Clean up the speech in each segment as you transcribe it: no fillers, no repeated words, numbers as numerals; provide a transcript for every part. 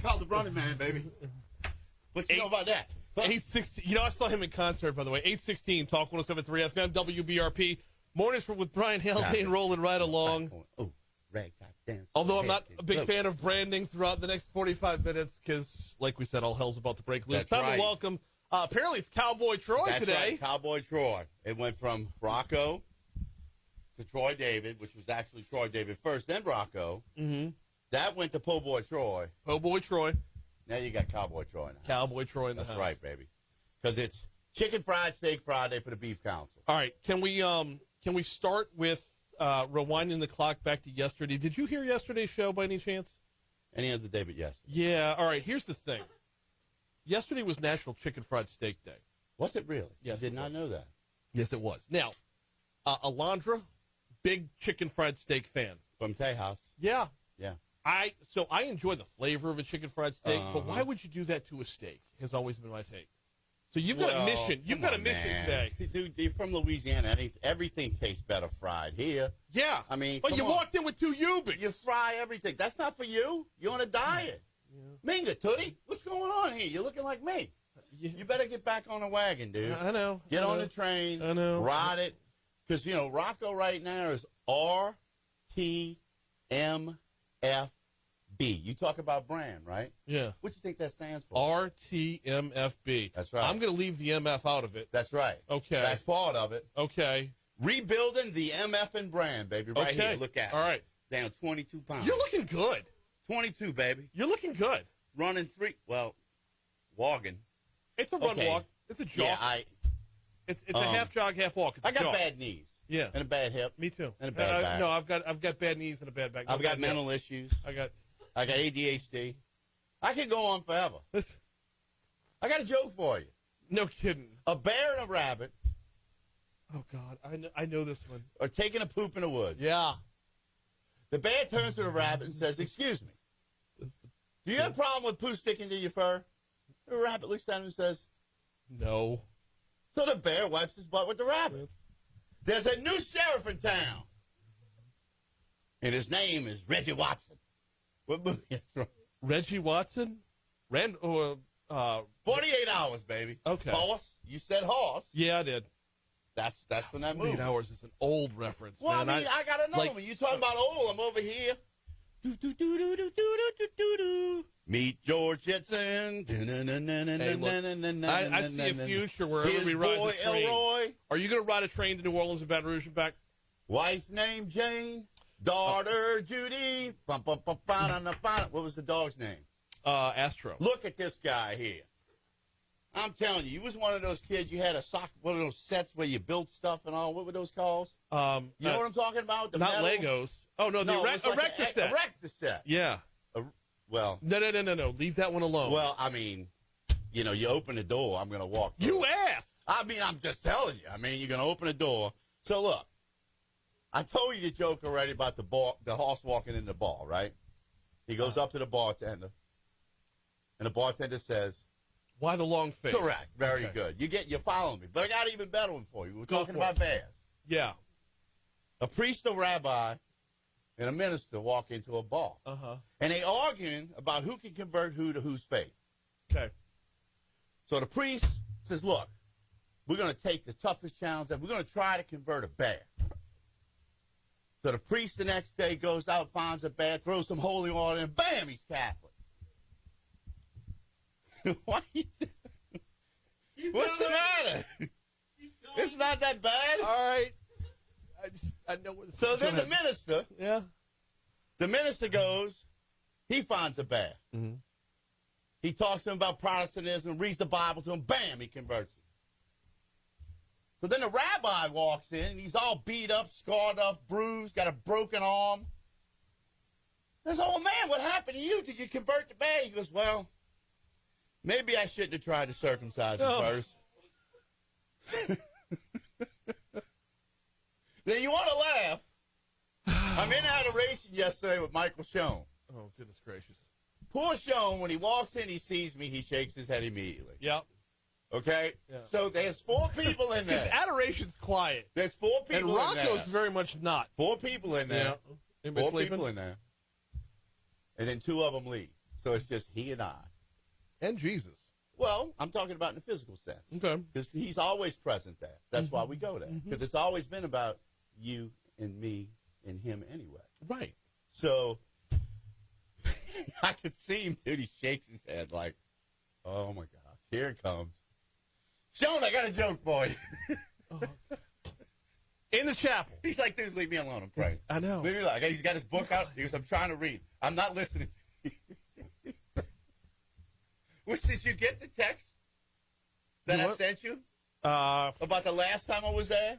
called the Running Man, baby. What you know about that? 8:16. You know, I saw him in concert, by the way. 8:16, Talk 107.3 FM, WBRP. Mornings with Brian Haldane rolling right along. Oh, ragtop dance. Although I'm not a big fan of branding throughout the next 45 minutes because, like we said, all hell's about to break loose. That's Time right. to welcome, apparently it's Cowboy Troy That's today. right, Cowboy Troy. It went from Rocco to Troy David, which was actually Troy David first, then Rocco. Mm-hmm. That went to Po' Boy Troy. Po' Boy Troy. Now you got Cowboy Troy now. Cowboy Troy in the house. That's right, baby. Because it's Chicken Fried Steak Friday for the Beef Council. All right, can we start with rewinding the clock back to yesterday? Did you hear yesterday's show by any chance? Any other day but yesterday. Yeah, all right, here's the thing. Yesterday was National Chicken Fried Steak Day. Was it really? Yes, I did not know that. Yes, it was. Now, Alondra, big chicken fried steak fan. From Tejas. Yeah. Yeah. I enjoy the flavor of a chicken fried steak, but why would you do that to a steak? Has always been my take. So you've got a mission. You've got a mission today. Dude, you're from Louisiana. Everything tastes better fried here. Yeah. I mean, but you walked in with 2 Ubix. You fry everything. That's not for you. You're on a diet. Yeah. Minga, Tootie, what's going on here? You're looking like me. Yeah. You better get back on the wagon, dude. I know. Get on the train. I know. Ride it. Because, you know, Rocco right now is RTMFB. You talk about brand, right? Yeah. What do you think that stands for? RTMFB. That's right. I'm going to leave the MF out of it. That's right. Okay. That's part of it. Okay. Rebuilding the MF brand, baby. Right here. Look at it. All right. Down 22 pounds. You're looking good. 22, baby. You're looking good. Running 3. Well, walking. It's a run walk. It's a jog. Yeah, it's a half jog, half walk. It's I got jog. bad knees. Yeah. And a bad hip. Me too. And a bad back. No, I've got bad knees and a bad back. I've got mental issues. I got ADHD. I could go on forever. I got a joke for you. No kidding. A bear and a rabbit Oh God, I know this one. are taking a poop in the woods. Yeah. The bear turns to the rabbit and says, "Excuse me, do you have a problem with poo sticking to your fur?" The rabbit looks at him and says, No. So the bear wipes his butt with the rabbit. There's a new sheriff in town, and his name is Reggie Watson. What movie is from? Reggie Watson? 48 Hours, baby. Okay. Horse. You said horse. Yeah, I did. That's from that movie. 48 Hours is an old reference. Well, man. I mean, I got to know. like- When you talking about old, I'm over here. Do, do, do, do, do, do, do, do, do. Meet George Jetson. Hey, look, I see a future where His everybody rides boy a train. Elroy. Are you going to ride a train to New Orleans and Baton Rouge and back? Wife named Jane. Daughter Judy. What was the dog's name? Astro. Look at this guy here. I'm telling you, you was one of those kids. You had one of those sets where you built stuff and all. What were those called? You know what I'm talking about? The Not metal? Legos. Oh, no, the it was like Erectus set. Erectus set. Yeah. Well. No. Leave that one alone. Well, I mean, you know, you open the door, I'm going to walk through. You asked. I mean, I'm just telling you. I mean, you're going to open the door. So, look, I told you the joke already about the horse walking in the bar, right? He goes up to the bartender, and the bartender says, Why the long face? correct, very good. You're following me. But I got an even better one for you. We're talking about bears. Yeah. A priest, a rabbi, and a minister walk into a bar. Uh-huh. And they arguing about who can convert who to whose faith. Okay. So the priest says, look, we're going to take the toughest challenge, and we're going to try to convert a bear. So the priest the next day goes out, finds a bear, throws some holy water, and bam, he's Catholic. Why? What's the matter? It's not that bad. All right. I know what. So then the minister, Yeah. the minister goes, he finds a bear. Mm-hmm. He talks to him about Protestantism, reads the Bible to him, bam, he converts him. So then the rabbi walks in, and he's all beat up, scarred up, bruised, got a broken arm. I said, "Oh, man, what happened to you? Did you convert the bear?" He goes, "Well, maybe I shouldn't have tried to circumcise him first." Then you want to laugh. I'm in adoration yesterday with Michael Schoen. Oh, goodness gracious. Poor Schoen, when he walks in, he sees me, he shakes his head immediately. Yep. Okay? Yeah. So there's 4 people in His there. adoration's quiet. There's 4 people And in there. Rocco's very much not. 4 people in there. Yeah. Anybody 4 sleeping? people in there. And then 2 of them leave. So it's just he and I. And Jesus. Well, I'm talking about in the physical sense. Okay. Because he's always present there. That's why we go there. Because it's always been about you and me and him anyway. Right. So I could see him, dude. He shakes his head like, oh, my gosh, here it comes. Sean, I got a joke for you. In the chapel. He's like, dude, leave me alone. I'm praying. I know. Leave me alone. He's got his book out. He goes, I'm trying to read. I'm not listening to you. Which, did you get the text that I sent you? About the last time I was there?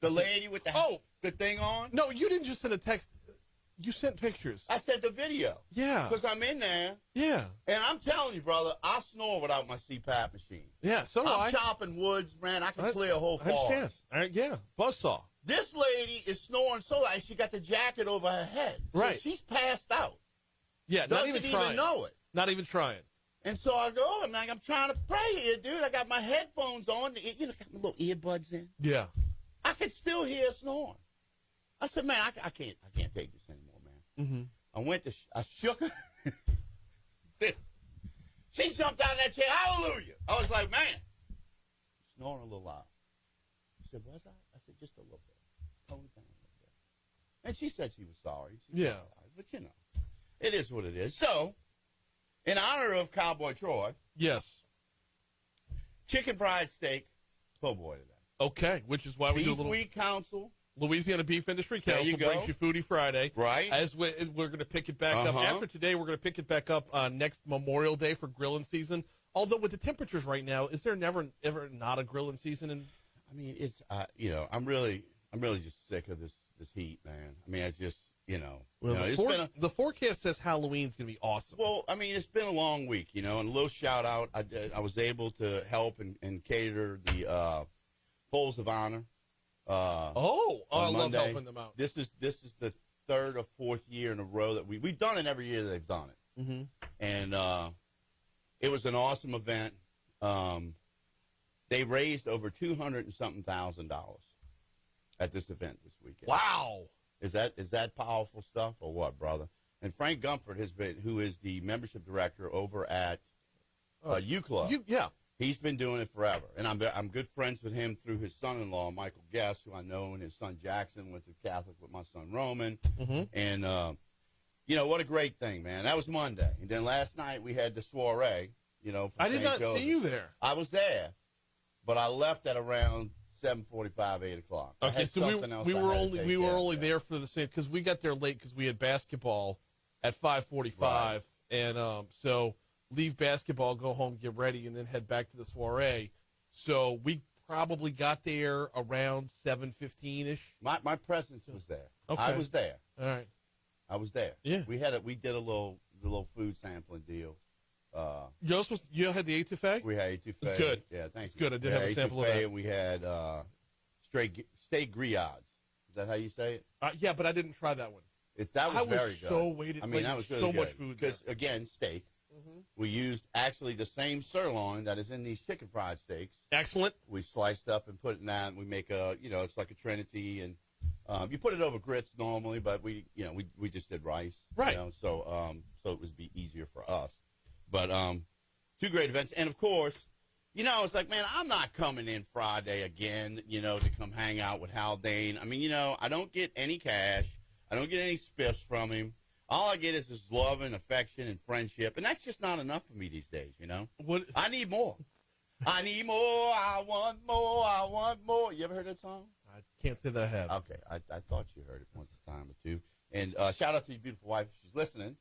The lady with the thing on? No, you didn't just send a text. You sent pictures. I sent the video. Yeah. Because I'm in there. Yeah. And I'm telling you, brother, I snore without my CPAP machine. Yeah, so do I'm chopping woods, man. I can clear a whole forest. I understand. All right, yeah. Buzzsaw. This lady is snoring so loud, she got the jacket over her head. So right. She's passed out. Yeah, Doesn't not even trying. know it. Not even trying. And so I go, I'm like, I'm trying to pray here, dude. I got my headphones on. You know, got my little earbuds in. Yeah. I could still hear snoring. I said, man, I can't take this anymore, man. Mm-hmm. I shook her. She jumped out of that chair. Hallelujah. I was like, man, snoring a little loud. She said, was I? I said, just a little bit. Tone it down a little bit. And she said she was sorry. Yeah. But, you know, it is what it is. So, in honor of Cowboy Troy. Yes. Chicken fried steak po' boy today. Okay, which is why we do a little... Beef Week Council. Louisiana Beef Industry Council brings you Foodie Friday. Right. As we're going to pick it back up. After today, we're going to pick it back up next Memorial Day for grilling season. Although with the temperatures right now, is there ever not a grilling season? I mean, it's, you know, I'm really just sick of this heat, man. I mean, it's just, you know. Well, the forecast says Halloween's going to be awesome. Well, I mean, it's been a long week, you know, and a little shout out. I was able to help and cater the Folds of Honor. I love helping them out. This is the third or fourth year in a row that we've done it every year they've done it. Mm-hmm. And it was an awesome event. They raised over $200,000 and something at this event this weekend. Wow. Is that powerful stuff or what, brother? And Frank Gumford who is the membership director over at U Club. Yeah. He's been doing it forever, and I'm good friends with him through his son-in-law, Michael Guest, who I know, and his son Jackson went to Catholic with my son Roman. Mm-hmm. And, you know, what a great thing, man. That was Monday. And then last night we had the soiree, you know. I did not see you there. I was there, but I left at around 7:45, 8 o'clock. Okay, so we were only there for the same, because we got there late because we had basketball at 5:45, right. And so leave basketball, go home, get ready, and then head back to the soiree. So we probably got there around 7:15-ish. My presence was there. Okay. I was there. All right. I was there. Yeah. We did a little food sampling deal. You had the etouffee? We had etouffee. It's good. Yeah, thanks. It's good. I did have a sample of that. And we had steak grillades. Is that how you say it? Yeah, but I didn't try that one. That was very good. So weighted. I mean, that was really so good. much food. Because, again, steak. Mm-hmm. We used actually the same sirloin that is in these chicken fried steaks. Excellent. We sliced up and put it in that, and we make it's like a trinity, and you put it over grits normally, but we just did rice. Right. You know, so it would be easier for us. But two great events, and of course, you know, it's like, man, I'm not coming in Friday again, you know, to come hang out with Haldane. I mean, you know, I don't get any cash. I don't get any spiffs from him. All I get is his love and affection and friendship, and that's just not enough for me these days, you know? I need more. I need more. I want more. I want more. You ever heard that song? I can't say that I have. Okay. I thought you heard it once a time or two. And shout out to your beautiful wife if she's listening.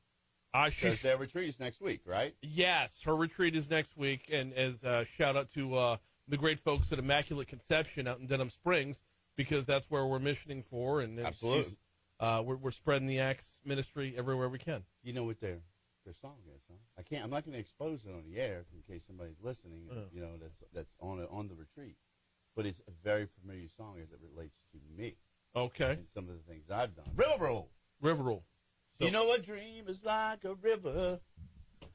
Because their retreat is next week, right? Yes, her retreat is next week, and as a shout out to the great folks at Immaculate Conception out in Denham Springs, because that's where we're missioning for, and absolutely, we're spreading the Acts ministry everywhere we can. You know what their song is, huh? I'm not going to expose it on the air in case somebody's listening. You know, that's on the retreat, but it's a very familiar song as it relates to me. Okay, and some of the things I've done. River Rule. So, you know, a dream is like a river,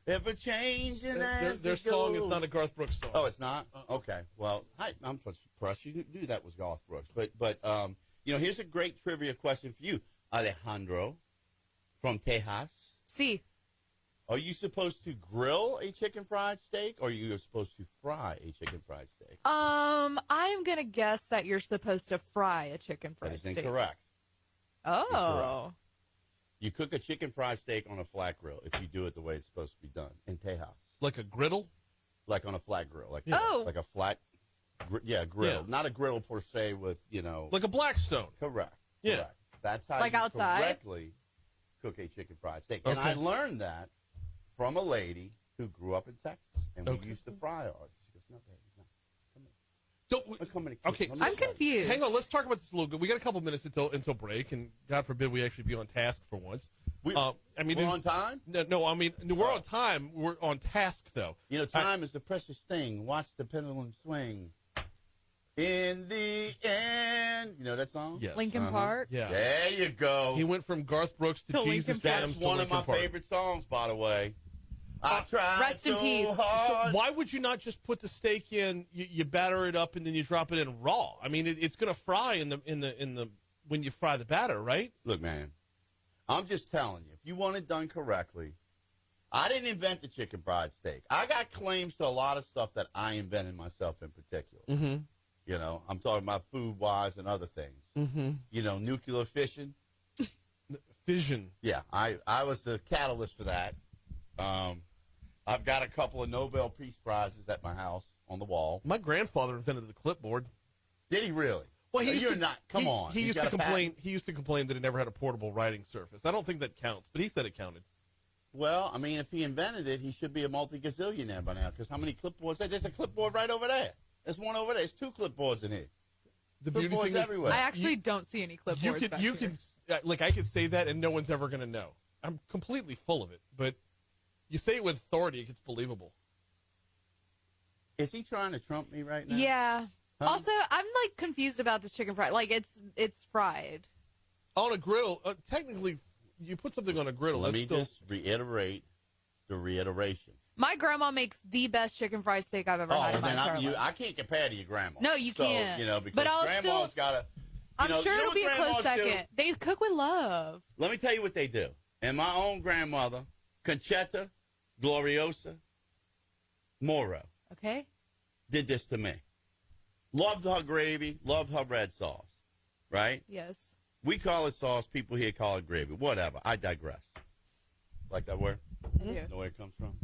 ever changing as their song is not a Garth Brooks song. Oh, it's not? Okay. Well, I'm impressed. You knew that was Garth Brooks. But you know, here's a great trivia question for you, Alejandro, from Tejas. Sí. Are you supposed to grill a chicken fried steak, or are you supposed to fry a chicken fried steak? I'm gonna guess that you're supposed to fry a chicken fried That is steak. incorrect. Oh. You cook a chicken fried steak on a flat grill if you do it the way it's supposed to be done in Tejas. Like a griddle? Like on a flat grill. Like a flat, griddle. Yeah. Not a griddle per se with, Like a Blackstone. Correct. Yeah. Correct. That's how Like you outside? correctly cook a chicken fried steak. And I learned that from a lady who grew up in Texas. And we used to fry ours. She goes, no, baby, no. Come in. Okay, I'm confused. Hang on, let's talk about this a little bit. We got a couple minutes until break, and God forbid we actually be on task for once. We're on time? No, I mean, we're on time. We're on task, though. Time is the precious thing. Watch the pendulum swing. In the end. You know that song? Yes. Lincoln Park? Yeah. There you go. He went from Garth Brooks to To Jesus Linkin Park. Jams That's to one of Linkin my Park. favorite songs, by the way. I tried Rest in so peace. hard. Why would you not just put the steak in? You batter it up and then you drop it in raw. I mean, it's going to fry in the when you fry the batter, right? Look, man, I'm just telling you, if you want it done correctly, I didn't invent the chicken fried steak. I got claims to a lot of stuff that I invented myself in particular. Mm-hmm. I'm talking about food-wise and other things. Mm-hmm. Nuclear fission. Fission. Yeah, I was the catalyst for that. I've got a couple of Nobel Peace Prizes at my house on the wall. My grandfather invented the clipboard. Did he really? Well, You're not. Come on. He He's used got to a complain. patent. He used to complain that it never had a portable writing surface. I don't think that counts, but he said it counted. Well, I mean, if he invented it, he should be a multi-gazillionaire by now. Because how many clipboards? There's a clipboard right over there. There's one over there. There's two clipboards in here. The beauty Clipboards thing is, everywhere. I actually don't see any clipboards. you can I could say that and no one's ever going to know. I'm completely full of it, but you say it with authority, it gets believable. Is he trying to trump me right now? Yeah. Huh? Also, I'm confused about this chicken fried. It's fried. On a griddle, technically, you put something on a griddle. Let that's me still, just reiterate the reiteration. My grandma makes the best chicken fried steak I've ever had in my then entire life. I can't compare to your grandma. No, you can't. Because But I'll grandma's still- got a. I'm sure it'll be a close second. They cook with love. Let me tell you what they do. And my own grandmother, Conchetta Gloriosa Moro, Okay? did this to me. Loved her gravy, loved her red sauce, right? Yes. We call it sauce. People here call it gravy. Whatever. I digress. Like that word? I do. Know where it comes from?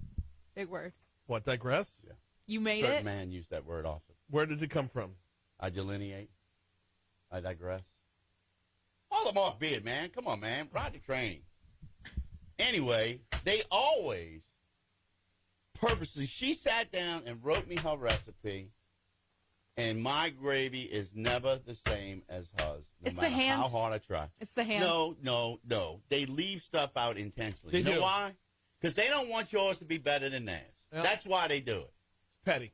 Big word. what, digress? Yeah. You made Certain it? man used that word often. Where did it come from? I delineate. I digress. All the Mark Beard, man. Come on, man. Ride the train. Anyway, they always purposely, she sat down and wrote me her recipe, and my gravy is never the same as hers, no It's the matter hand. how hard I try. It's the hand. No. They leave stuff out intentionally. They You know do. why? Because they don't want yours to be better than theirs. Yeah. That's why they do it. It's petty.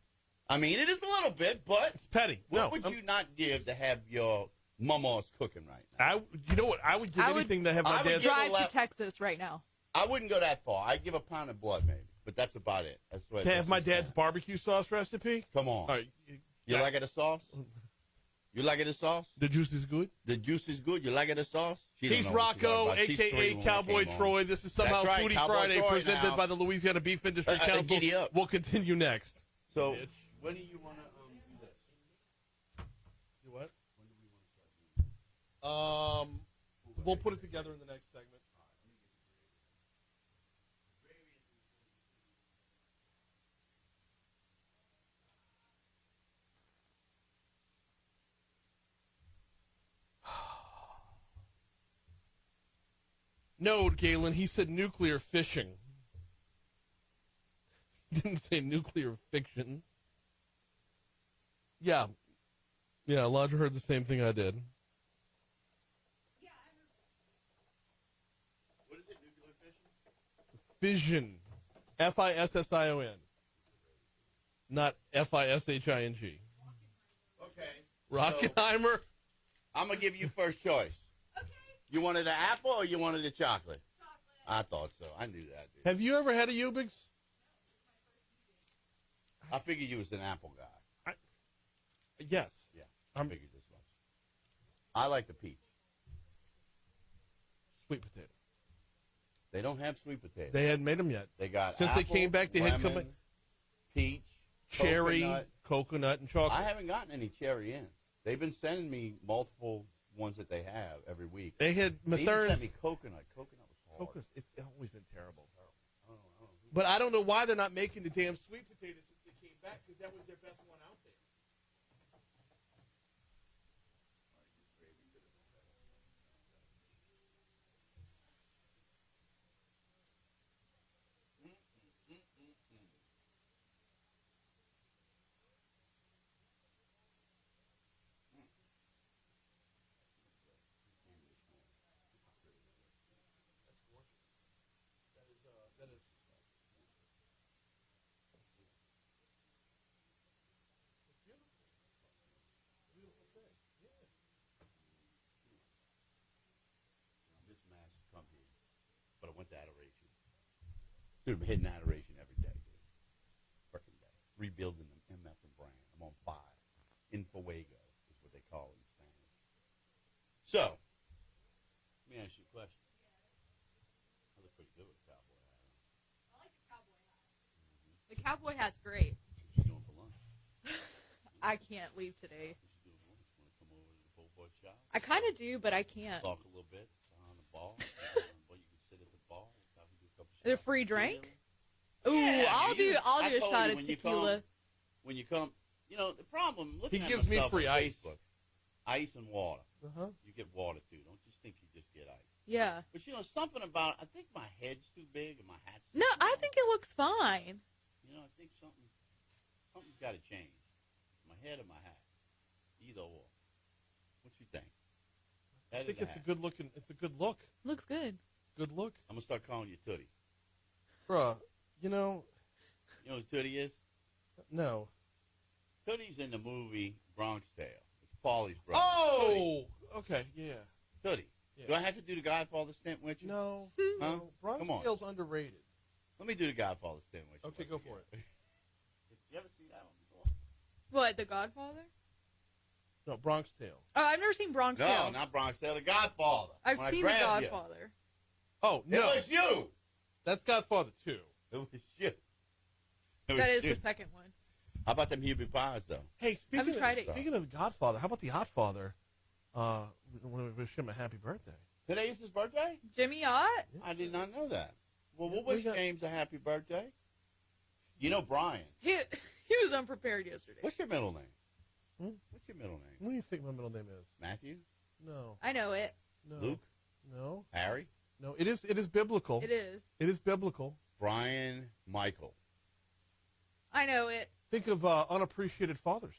I mean, it is a little bit, but It's petty. what would you not give to have your mama's cooking right now? You know what? I would give I would- anything to have my I would dad's. give a Drive lap- to Texas right now. I wouldn't go that far. I'd give a pound of blood, maybe. But that's about it. That's what. To have my that's dad's just barbecue sauce recipe. Come on. All right. You like it a sauce? You like it a sauce? The juice is good. The juice is good. You like it a sauce? She don't He's know what she's talking Rocco, about. She's a.k.a. 3 when it Cowboy came on. Troy. This is somehow That's right, Foodie Cowboy Friday Troy presented now. by the Louisiana Beef Industry Council. Giddy up. We'll continue next. So, Bitch. when do you want to do this? You what? When do we want to start doing this? We'll put it together in the next segment. No, Galen, he said nuclear fishing. He didn't say nuclear fiction. Yeah. Yeah, Elijah heard the same thing I did. What is it, nuclear fission? Fission. Fission. Not Fishing. Okay. Rockenheimer. I'm going to give you first choice. Okay. You wanted an apple or you wanted a chocolate? I thought so. I knew that, dude. Have you ever had a Ubix? I figured you was an apple guy. Yes. Yeah, I figured this much. I like the peach. Sweet potato. They don't have sweet potatoes. They hadn't made them yet. They got since apple, they came back. They had come lemon, peach, cherry, coconut, and chocolate. I haven't gotten any cherry in. They've been sending me multiple ones that they have every week. They had They even Mathern's. sent me coconut. Coconut was hard. Coconut. It's always been terrible. I don't know. But I don't know why they're not making the damn sweet potatoes since they came back, because that was their best one out there. That is. Beautiful thing. Yeah. This mass has come here, but I went to adoration. Dude, I'm hitting adoration every day, dude. Freaking day. Rebuilding the MF and brand. I'm on 5. In Fuego is what they call it in Spanish. So, let me ask you a question. I look pretty good with a cowboy hat. I like the cowboy hat. The cowboy hat's great. What you doing for lunch? I can't leave today. What you doing for lunch? Want to come over to the Bull Boy shop? I kind of do, but I can't. Talk a little bit behind the bar. Well, you can sit at the bar. Probably do a couple Is it a shots. free drink? Ooh, Yeah, I'll do I a told shot you of when you tequila. When you come, you know, the problem, looking He at gives me myself free on ice. Facebook, ice and water. Uh-huh. You get water, too. Don't just think you just get ice. Yeah. But, you know, something about, I think my head's too big and my hat's too No, I small. think it looks fine. You know, I think something's got to change. My head or my hat. Either or. What you think? I think it's a good looking. It's a good look. Looks good. Good look, I'm going to start calling you Tootie. bruh. You know, You know who Tootie is? no. Tootie's in the movie Bronx Tale. It's Paulie's brother. Oh, okay, yeah. Tootie. Yeah. Do I have to do the Godfather stint with you? No, Huh? no. Bronx Come on. Tale's underrated. Let me do the Godfather stint with you. Okay, go for it. You ever see that one before? What, The Godfather? No, Bronx Tale. Oh, I've never seen Bronx No, Tale. not Bronx Tale. The Godfather. I've When I seen The grabbed you. Godfather. Oh It no, was you. that's Godfather 2. It was you. It was That is you. the second one. How about them Hubie pies, though? Hey, Haven't tried it. Speaking of The Godfather, how about The Godfather? We wish him a happy birthday. Today is his birthday? Jimmy Ott? I did not know that. Well, we'll We wish got- James a happy birthday. You know Brian. He was unprepared yesterday. What's your middle name? Hmm? What's your middle name? What do you think my middle name is? Matthew? No, I know it. no, Luke? no, Harry? no. It is biblical. It is. It is biblical. Brian Michael. I know it. Think of unappreciated fathers.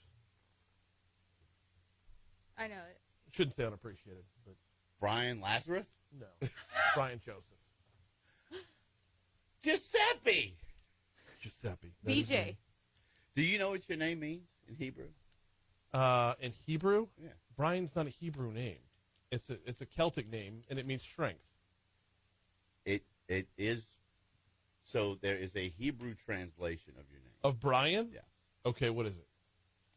I know it. Shouldn't say unappreciated, but Brian Lazarus? no. Brian Joseph. Giuseppe! Giuseppe. That is BJ. Do you know what your name means in Hebrew? me. In Hebrew, Yeah. Brian's not a Hebrew name. It's a Celtic name, and it means strength. It is. So there is a Hebrew translation of your name. Of Brian? Yes. Okay, what is it?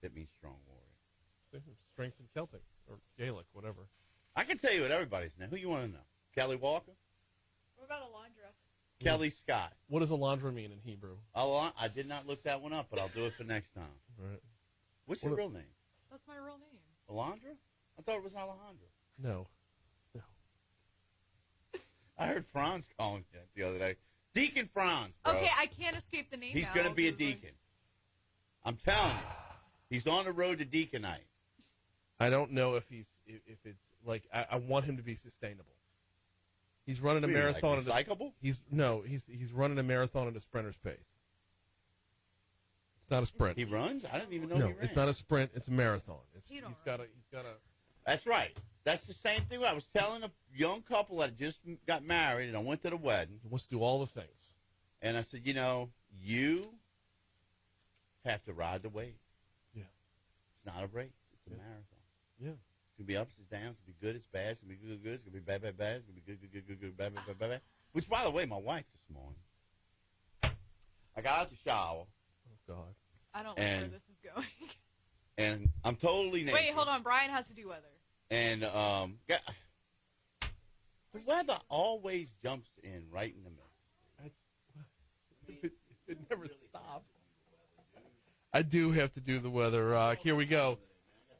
It means strong warrior. Strength in Celtic or Gaelic, whatever. I can tell you what everybody's name. Who you want to know? Kelly Walker? What about Alondra? Kelly Scott. What does Alondra mean in Hebrew? I did not look that one up, but I'll do it for next time. Right. What's your What- real name? That's my real name. Alondra? I thought it was Alejandra. No. I heard Franz calling you the other day. Deacon Franz, bro. Okay, I can't escape the name He's now. going to be a 'cause, like, deacon. I'm telling you. He's on the road to deaconite. I don't know if if it's like I want him to be sustainable. He's running a What do you mean, marathon like at a, recyclable? he's running a marathon at a sprinter's pace. It's not a sprint. He runs? I didn't even know No, he ran. it's not a sprint. It's a marathon. He don't He's got a. That's right. That's the same thing. I was telling a young couple that just got married, and I went to the wedding, He wants to do all the things. and I said, you have to ride the wave. Yeah. It's not a race. It's a Yeah. marathon. Yeah. It's going to be ups, it's downs. It's going to be good, it's bad. It's going to be good, good. It's going to be bad, bad, bad. It's going to be good, good, good, good, good, bad, bad, bad, bad, bad. Which, by the way, my wife this morning, I got out the shower, Oh God. I don't like where And- this is going. and I'm totally naked. Wait, hold on. Brian has to do weather. And The weather always jumps in right in the mix. It never stops. I do have to do the weather. Here we go.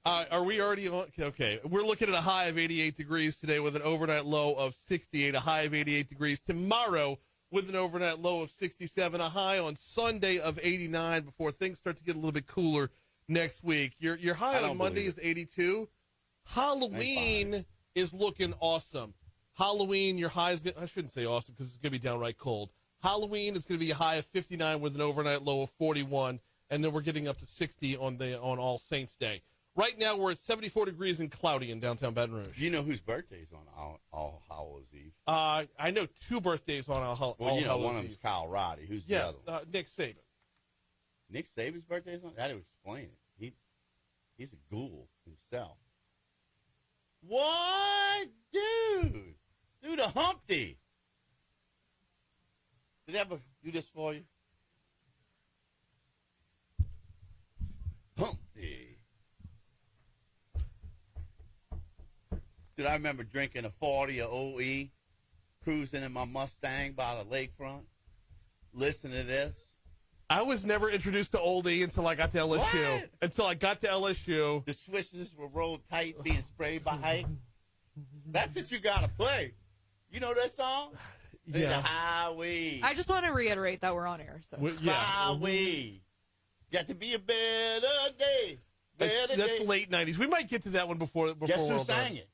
Are we already on? Okay. We're looking at a high of 88 degrees today with an overnight low of 68, a high of 88 degrees tomorrow with an overnight low of 67, a high on Sunday of 89 before things start to get a little bit cooler next week. Your high on Monday is 82. Halloween is looking awesome. Halloween, your high is, I shouldn't say awesome because it's going to be downright cold. Halloween is going to be a high of 59 with an overnight low of 41, and then we're getting up to 60 on All Saints Day. Right now, we're at 74 degrees and cloudy in downtown Baton Rouge. You know whose birthday is on All Hallows Eve? I know two birthdays on All Hallows Eve. One of them is Kyle Roddy. Who's the other one? Nick Saban. Nick Saban's birthday is on? That would explain it. He's a ghoul himself. What? Dude, the Humpty. Did they ever do this for you? Humpty. Dude, I remember drinking a 40 of OE, cruising in my Mustang by the lakefront, listening to this. I was never introduced to Old E until I got to LSU. What? Until I got to LSU. The switches were rolled tight, being sprayed by Ike. That's what you got to play. You know that song? Yeah. The highway. I just want to reiterate that we're on air. So. Highway. Got to be a better day. That's late 90s. We might get to that one before Guess who we're sang done. it?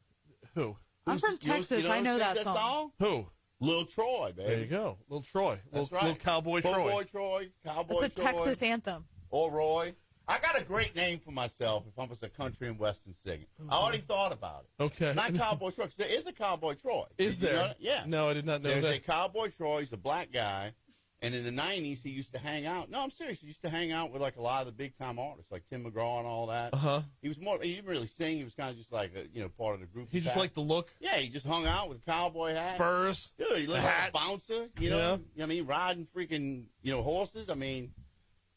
Who? I'm from Texas. I know that song. Who? Lil Troy, baby. There you go. Lil Troy. That's right. Little Cowboy Troy. Cowboy Troy. Cowboy It's a Troy. Texas anthem. Or Roy. I got a great name for myself if I was a country and western singer. I already thought about it. Okay. Not Cowboy Troy. 'Cause there is a Cowboy Troy. Is Did you there? know that? Yeah. No, I did not know There's that. a Cowboy Troy. He's a black guy. And in the 90s, he used to hang out. No, I'm serious. He used to hang out with like a lot of the big time artists, like Tim McGraw and all that. Uh-huh. He didn't really sing. He was kind of just like a, part of the group. He just liked the look. Yeah, he just hung out with a cowboy hat. Spurs. Dude, he looked like a bouncer, Yeah. You know what I mean? Riding freaking, horses. I mean,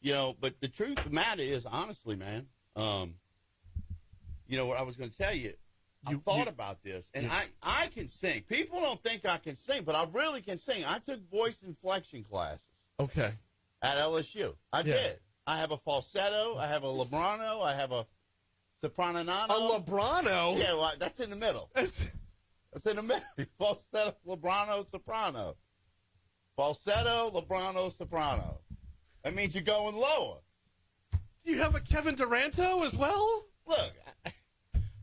but the truth of the matter is, honestly, man, what I was going to tell you, I thought about this, and I can sing. People don't think I can sing, but I really can sing. I took voice inflection classes. Okay. At LSU. I did. I have a falsetto. I have a vibrato. I have a soprano. A vibrato? Yeah, well, that's in the middle. That's in the middle. Falsetto, vibrato, soprano. Falsetto, vibrato, soprano. That means you're going lower. Do you have a Kevin Duranto as well? Look,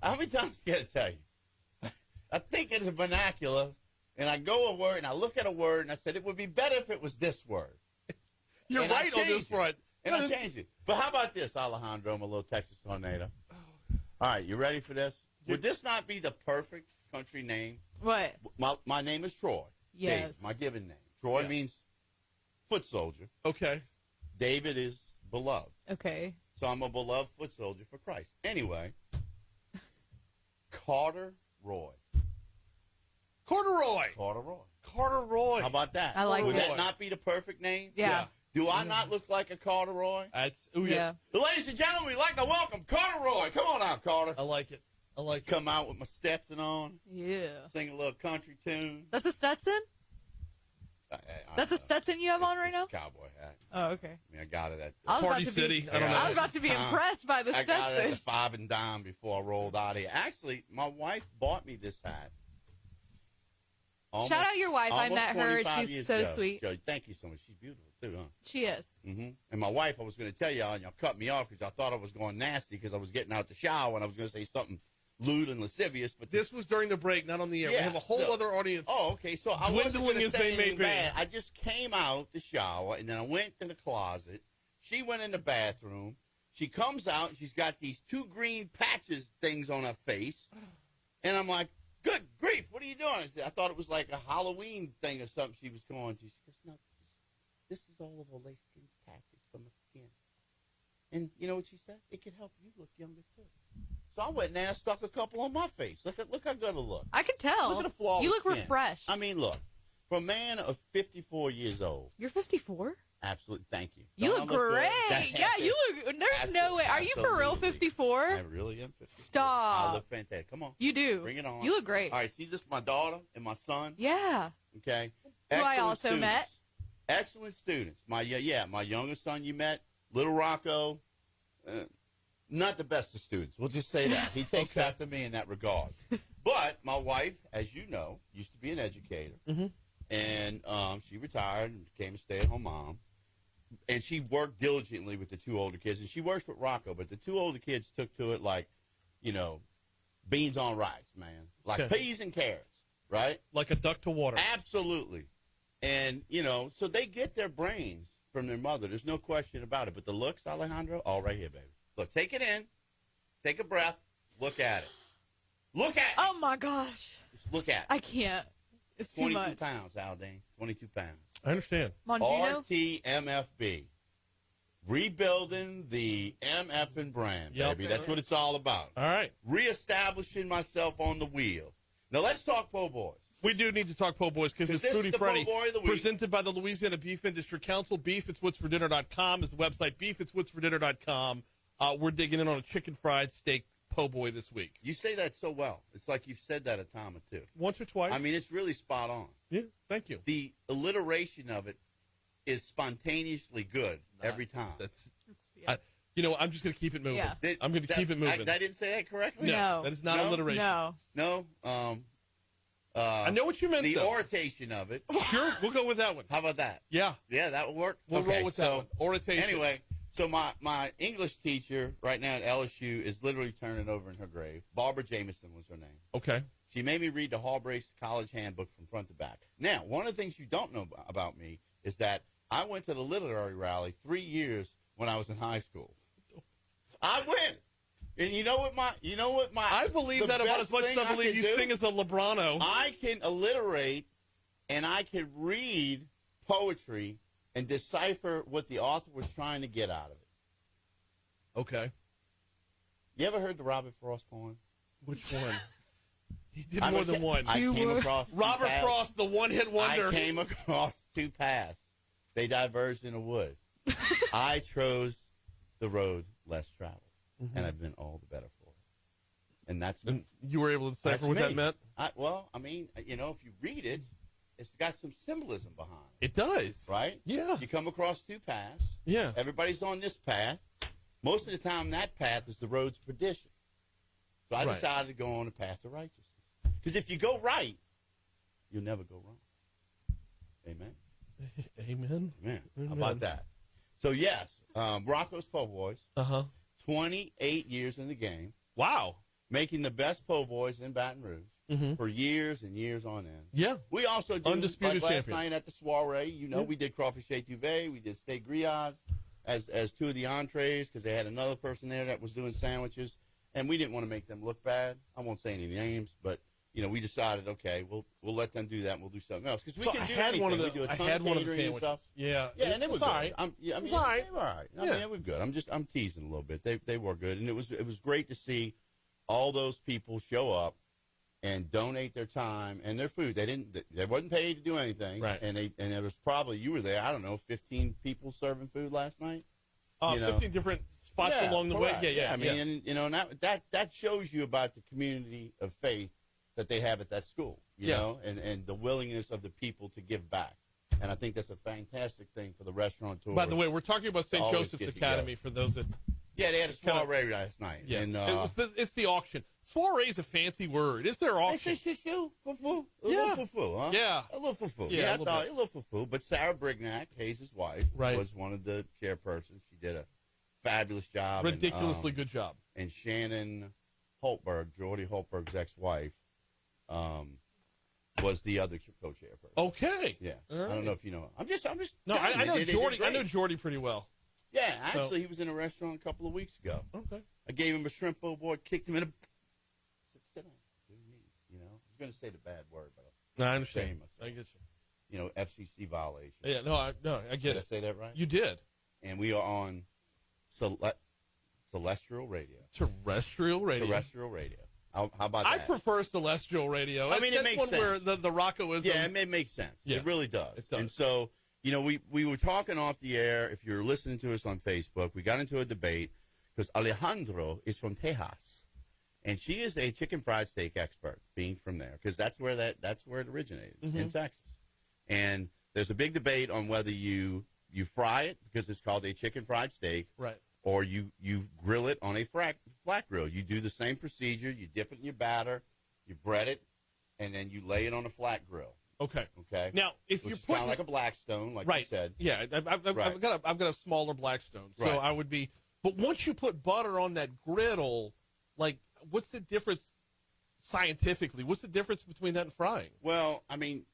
how many times I got to tell you? I think it's a vernacular, and I go a word, and I look at a word, and I said, it would be better if it was this word. You're and right on this front. And I changed it. But how about this, Alejandro, my little Texas tornado? All right, you ready for this? Would this not be the perfect country name? What? My name is Troy. Yes. Dave, my given name. Troy means foot soldier. Okay. David is beloved. Okay. So I'm a beloved foot soldier for Christ. Anyway, Carter Roy. Corduroy. Carter Roy. Carter Roy. How about that? I like Would it. that not be the perfect name? Yeah. Do I not look like a Carter Roy? That's Yeah. Ladies and gentlemen, we'd like to welcome Carter Roy. Come on out, Carter. I like it. Come out with my Stetson on, Yeah. sing a little country tune. That's a Stetson? That's a Stetson you have on right now? Cowboy hat. Oh, okay. I mean, I got it at Party City. I don't know. I was about to be impressed by the I got it at the Stetson. 5 and dime before I rolled out of here. Actually, my wife bought me this hat. Shout out your wife. I almost met her. 25 She's years so ago. sweet. Joe, thank you so much. She's beautiful, too, huh? She is. Mm-hmm. And my wife, I was going to tell y'all, and y'all cut me off because y'all thought I was going nasty because I was getting out the shower and I was going to say something lewd and lascivious. But This was during the break, not on the air. Yeah, we have a whole other audience. Oh, okay. So I wasn't Dwindling going to as say they may anything be. bad. I just came out the shower, and then I went to the closet. She went in the bathroom. She comes out, and she's got these 2 green patches things on her face. And I'm like, good grief, what are you doing? I thought it was like a Halloween thing or something she was going to. She goes, no, this is all of Olaskin's patches from my skin. And you know what she said? It could help you look younger, too. So I went in there and stuck a couple on my face. Look how good it look. I can tell. Look at the flawless You look skin. refreshed. I mean, look, for a man of 54 years old, You're 54? Absolutely. Thank you. You Don't look I look good? great. Yeah, you look. There's no way. Are you for real? Absolutely. 54? I really am 54. Stop. I look fantastic. Come on. You do. Bring it on. You look great. All right. See, this is my daughter and my son. Yeah. Okay. Who I Excellent also students. met. Excellent students. My youngest son you met, little Rocco. Not the best of students. We'll just say that. He takes Okay. after me in that regard. But my wife, as you know, used to be an educator. Mm-hmm. And she retired and became a stay-at-home mom. And she worked diligently with the two older kids. And she works with Rocco, but the two older kids took to it like, beans on rice, man. Like Okay. peas and carrots, right? Like a duck to water. Absolutely. And, so they get their brains from their mother. There's no question about it. But the looks, Alejandro, all right here, baby. Look, take it in. Take a breath. Look at it. Look at it. Oh my gosh. Just look at it. I can't. It's too 22 much. pounds, Aldine. 22 pounds. I understand. Mongino? RTMFB. Rebuilding the MFing brand, Yep. baby. That's what it's all about. All right. Reestablishing myself on the wheel. Now, let's talk po' boys. We do need to talk po' boys because it's This is Foodie the Friday, po' boy of the week. presented by the Louisiana Beef Industry Council. Beefitswhatsfordinner.com is the website. Beefitswhatsfordinner.com. We're digging in on a chicken fried steak po' boy this week. You say that so well. It's like you've said that a time or two. Once or twice. I mean, it's really spot on. Yeah, thank you. The alliteration of it is spontaneously good every time. That's. Yeah. I'm just going to keep it moving. Yeah. I'm going to keep it moving. I didn't say that correctly? No. That is not No? alliteration. No. No? I know what you meant, The though. orientation of it. Sure, we'll go with that one. How about that? Yeah, Yeah, that will work. we'll Okay, roll with so, that one. Orientation. Anyway, so my English teacher right now at LSU is literally turning over in her grave. Barbara Jameson was her name. Okay. She made me read the Hall-Brace College Handbook from front to back. Now, one of the things you don't know about me is that I went to the literary rally 3 years when I was in high school. I went. And you know what my I believe the that about best as much as thing I believe can you do? sing as a Lebrano. I can alliterate and I can read poetry and decipher what the author was trying to get out of it. Okay. You ever heard the Robert Frost poem? Which one? He did I more mean, than one. I came across two Robert paths. Frost, the one-hit wonder. I came across two paths. They diverged in a wood. I chose the road less traveled, and I've been all the better for it. And that's me. And you were able to decipher That's what that me. meant? If you read it, it's got some symbolism behind it, It does. right? Yeah. You come across two paths. Yeah. Everybody's on this path. Most of the time, that path is the road to perdition. So I Right. decided to go on the path to righteousness. Because if you go right, you'll never go wrong. Amen. Amen. Man, Amen. how about that? So, yes, Rocco's Po' Boys, Uh-huh. 28 years in the game, Wow. making the best po' boys in Baton Rouge for years and years on end. Yeah. We also do, Undisputed like last champion. night at the soiree, we did crawfish étouffée, we did steak grillades as two of the entrees because they had another person there that was doing sandwiches, and we didn't want to make them look bad. I won't say any names, but we decided, okay, we'll let them do that, and we'll do something else because we So can I do had anything. one of the, we do a I ton had of one of the catering and sandwiches. stuff. Yeah. Yeah, and they were It's good. all right. I mean, It's all right. they were all right. I Yeah. mean, they were good. I'm teasing a little bit. They were good, and it was great to see all those people show up and donate their time and their food. They wasn't paid to do anything, Right. And there was probably, you were there, I don't know, 15 people serving food last night. 15 different spots Yeah, along the correct. way. Yeah. I mean, and that shows you about the community of faith that they have at that school. You Yes. know, and the willingness of the people to give back. And I think that's a fantastic thing for the restaurateurs. By the way, we're talking about St. Always Joseph's get Academy for those that. yeah, they had a kinda- soiree last night. Yeah. And, It's the auction. Soiree is a fancy word. It's their auction. Fufu. A Yeah. little fufu, huh? Yeah. A little fufu. Yeah, Yeah, a I little thought bit. a little fufu. But Sarah Brignac, Hayes' wife, Right. was one of the chairpersons. She did a fabulous job. Ridiculously good job. And Shannon Holtberg, Jordy Holtberg's ex-wife, was the other co-chairperson. Okay. Yeah. All I right. don't know if you know. I'm just. No, telling I you, know they did Jordy. I great. know Jordy pretty well. Yeah, actually, he was in a restaurant a couple of weeks ago. Okay. I gave him a shrimp po' boy, kicked him in a. Said, sit down. What do you mean? I was going to say the bad word, but No, I understand. Shame us. I get FCC violation. you. Yeah. No, I get Did I it. say that right? You did. And we are on Celestial Radio. Terrestrial radio. Terrestrial Radio. How about I that? prefer celestial radio. I mean, it That's makes one sense. where the Rocco is. Yeah, it makes sense. Yeah. It really does. It does. And so, we were talking off the air. If you're listening to us on Facebook, we got into a debate because Alejandro is from Tejas, and she is a chicken fried steak expert, being from there, because that's where it originated in Texas. And there's a big debate on whether you fry it because it's called a chicken fried steak, right, or you grill it on a flat grill. You do the same procedure. You dip it in your batter, you bread it, and then you lay it on a flat grill. Okay. Okay. Now, if you're kind of putting like a Blackstone, like right, you said. yeah, I've got a smaller Blackstone, so Right. I would be. But once you put butter on that griddle, like, what's the difference scientifically? What's the difference between that and frying? Well, I mean,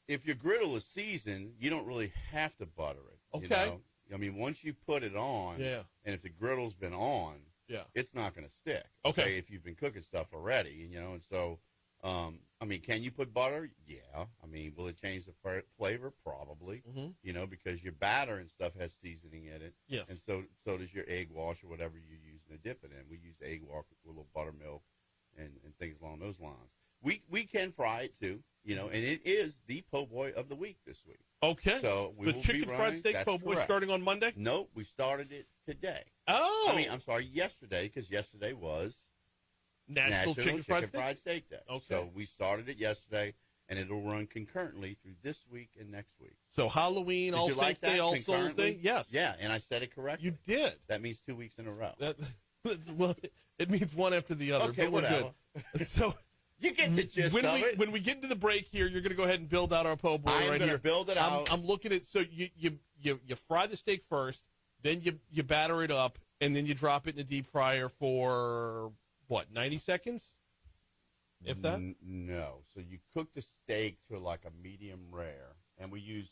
if your griddle is seasoned, you don't really have to butter it. Okay. You know? I mean, once you put it on, Yeah. and if the griddle's been on, Yeah. it's not going to stick. Okay. If you've been cooking stuff already, and so, I mean, can you put butter? Yeah. I mean, will it change the flavor? Probably. Because your batter and stuff has seasoning in it. Yes. And so does your egg wash or whatever you're using to dip it in. We use egg wash with a little buttermilk and things along those lines. We can fry it too, and it is the po' boy of the week this week. Okay. So we the will chicken be running, fried steak that's po' boy correct. starting on Monday? Nope, we started it today. Oh. I mean, I'm sorry, yesterday, because yesterday was National Chicken Fried Steak Day. Okay. So we started it yesterday, and it'll run concurrently through this week and next week. So Halloween, Did All you Saints like that? Day, All Souls Concurrently? Day? Yes. Yeah, and I said it correctly. You did. That means 2 weeks in a row. Well, it means one after the other, Okay, but we're whatever. good. So You get the gist of it. when we get into the break here, you're going to go ahead and build out our po' boy I am right gonna here. build it out. I'm looking at, so you fry the steak first, then you batter it up, and then you drop it in the deep fryer for, what, 90 seconds? If that? No. So you cook the steak to like a medium rare, and we use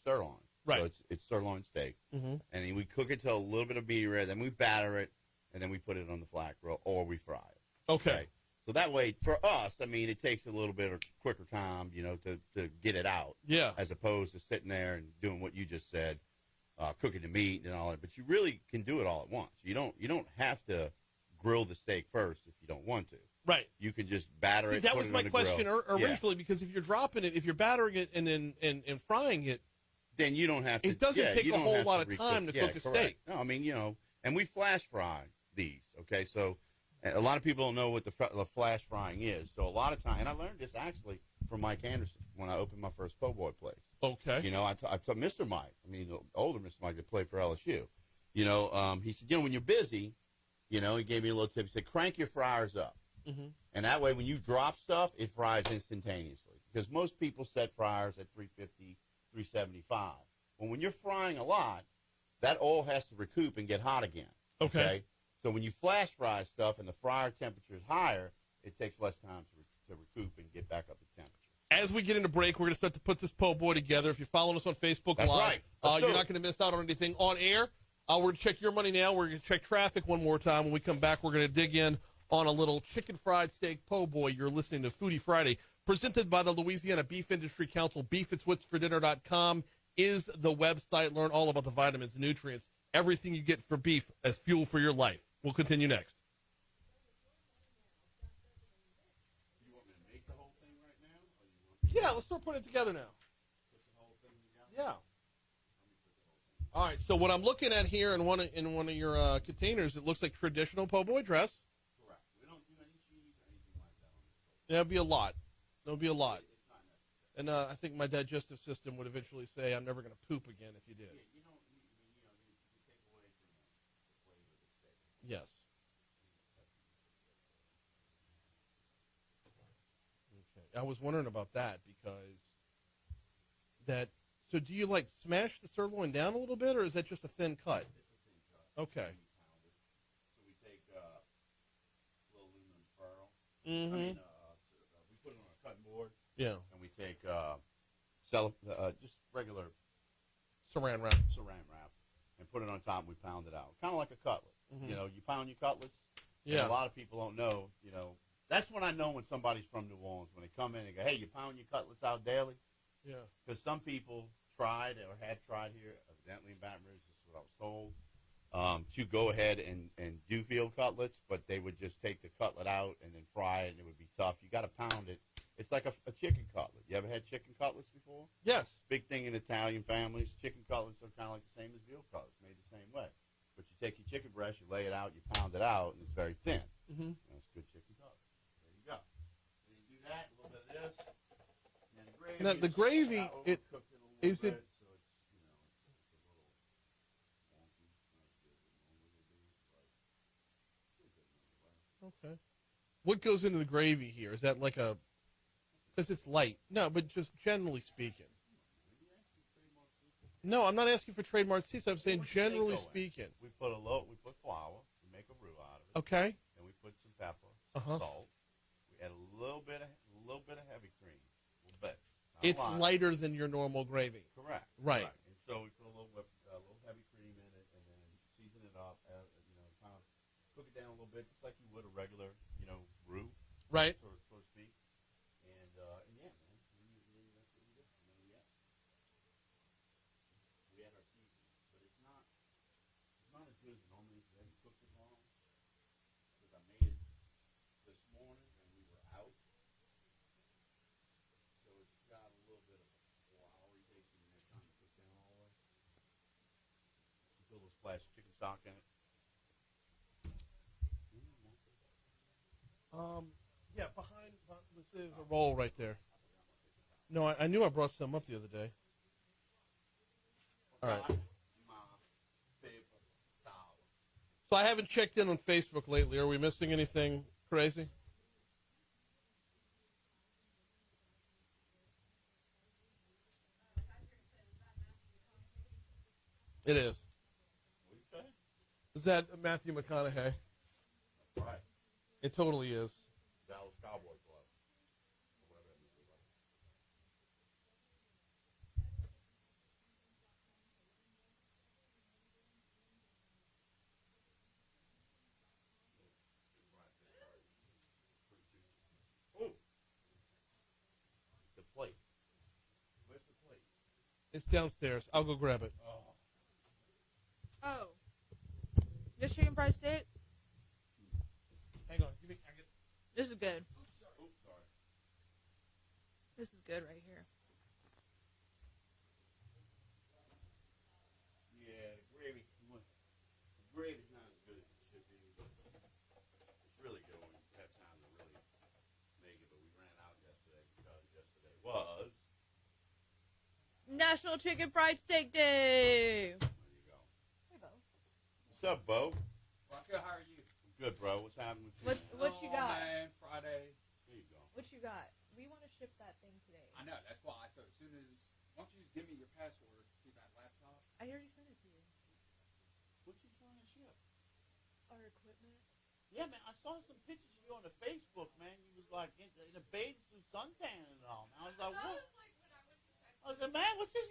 sirloin. Right. So it's sirloin steak. Mm-hmm. And then we cook it to a little bit of medium rare, then we batter it, and then we put it on the flat grill, or we fry it. Okay. So that way, for us, I mean, it takes a little bit of quicker time, to get it out. Yeah. As opposed to sitting there and doing what you just said, cooking the meat and all that. But you really can do it all at once. You don't have to grill the steak first if you don't want to. Right. You can just batter See, it. that put was it my on the question grill. originally, because if you're dropping it, if you're battering it and then and frying it, Then you don't have to. it doesn't take you a don't whole have lot of recook. time to Yeah, cook a correct. steak. No, I mean, and we flash fry these. Okay, so a lot of people don't know what the flash frying is. So a lot of time, and I learned this actually from Mike Anderson when I opened my first po' boy place. Okay. I told Mr. Mike, the older Mr. Mike that played for LSU. He said, when you're busy, he gave me a little tip. He said, crank your fryers up. Mm-hmm. And that way, when you drop stuff, it fries instantaneously. Because most people set fryers at 350, 375. Well, when you're frying a lot, that oil has to recoup and get hot again. Okay. So when you flash fry stuff and the fryer temperature is higher, it takes less time to recoup and get back up to temperature. As we get into break, we're going to start to put this po' boy together. If you're following us on Facebook That's Live, right. Let's do you're it. not going to miss out on anything on air. We're going to check your money now. We're going to check traffic one more time. When we come back, we're going to dig in on a little chicken fried steak po' boy. You're listening to Foodie Friday, presented by the Louisiana Beef Industry Council. BeefIt'sWhat'sForDinner.com is the website. Learn all about the vitamins, nutrients, everything you get for beef as fuel for your life. We'll continue next. You want me to make the whole thing right now? Or you want Yeah, let's start putting it together now. put the whole thing together? Yeah. All right. So what I'm looking at here in one of your containers, it looks like traditional po' boy dress. Correct. We don't do any cheese or anything like that on this. That'd be a lot. There'll be a lot. It's not necessary. And I think my digestive system would eventually say I'm never going to poop again if you did. You take away from the flavor of the steak. Yes. Okay. I was wondering about that because so do you like smash the sirloin down a little bit, or is that just a thin cut? It's a thin cut. Okay. So we take a little aluminum foil. Mm-hmm. We put it on a cutting board, Yeah. and we take just regular Saran wrap. saran wrap and put it on top, and we pound it out. Kind of like a cutlet. Mhm. You pound your cutlets. Yeah. And a lot of people don't know, That's when I know when somebody's from New Orleans, when they come in and go, hey, you pound your cutlets out daily? Yeah. Because some people tried or had tried here, evidently in Baton Rouge, this is what I was told, to go ahead and do field cutlets, but they would just take the cutlet out and then fry it, and it would be tough. You got to pound it. It's like a chicken cutlet. You ever had chicken cutlets before? Yes. big thing in Italian families. Chicken cutlets are kind of like the same as veal cutlets, made the same way. But you take your chicken breast, you lay it out, you pound it out, and it's very thin. Mm-hmm. That's good chicken cutlet. There you go. And you do that, a little bit of this, and then the gravy. Now, the gravy, is it? So it's, you know, it's a little wonky. Okay. What goes into the gravy here? Is that like a? Because it's light. No, but just generally speaking. No, I'm not asking for trademark seeds. I'm saying generally speaking. We put flour. We make a roux out of it. Okay. And we put some pepper, some salt. We add a little bit of heavy cream. A little bit. It's lighter than your normal gravy. Correct. Right. And so we put a little heavy cream in it, and then season it up. Kind of cook it down a little bit, just like you would a regular, roux. Right. So to speak. And yeah, man. That's what we do. And then we add our seasoning, but it's not as good as it normally is. We haven't cooked it long because I made it this morning and we were out, so it's got a little bit of a floury taste in there, trying to cook down all the way. Put a little splash of chicken stock in it. Yeah, behind this is a roll right there. No, I knew I brought some up the other day. All right. My favorite style. So I haven't checked in on Facebook lately. Are we missing anything crazy? It is. What do you say? Is that Matthew McConaughey? That's right. It totally is. Dallas Cowboys Club. Or whatever that movie was. Oh. The plate. Where's the plate? It's downstairs. I'll go grab it. Oh. This chicken fried steak? Hang on. This is good. Oops, sorry. This is good right here. Yeah, the gravy's not as good as it should be. It's really good when you have time to really make it, but we ran out yesterday because yesterday was. National Chicken Fried Steak Day. There you go. Hey, Bo. What's up, Bo? Rocco, how are you? Good, bro. What's happening with you? What you got? Man, Friday. There you go. What you got? We want to ship that thing today. I know, that's why. So as soon as, why don't you just give me your password to that laptop? I already sent it to you. What you trying to ship? Our equipment. Yeah, man. I saw some pictures of you on the Facebook, man. You was like in a bathing suit, suntan and all. And I was like, what? I was like, man, what's she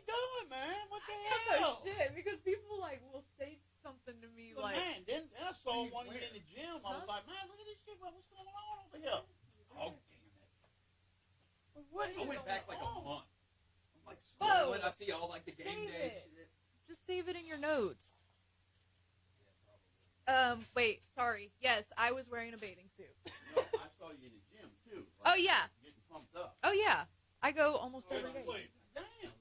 doing, man? What the hell? Oh shit! Because people will say something to me But like, man, then I saw one of you Where? in the gym. I was like, man, look at this shit. What's going on over here? Oh, damn it. What I went back like a month. I'm like Whoa. scrolling. I see all like the game Save day it. shit. just save it in your notes. Wait, sorry. Yes, I was wearing a bathing suit. No, I saw you in the gym too. Oh, yeah. Getting pumped up. Oh yeah, I go almost every day. Damn, man.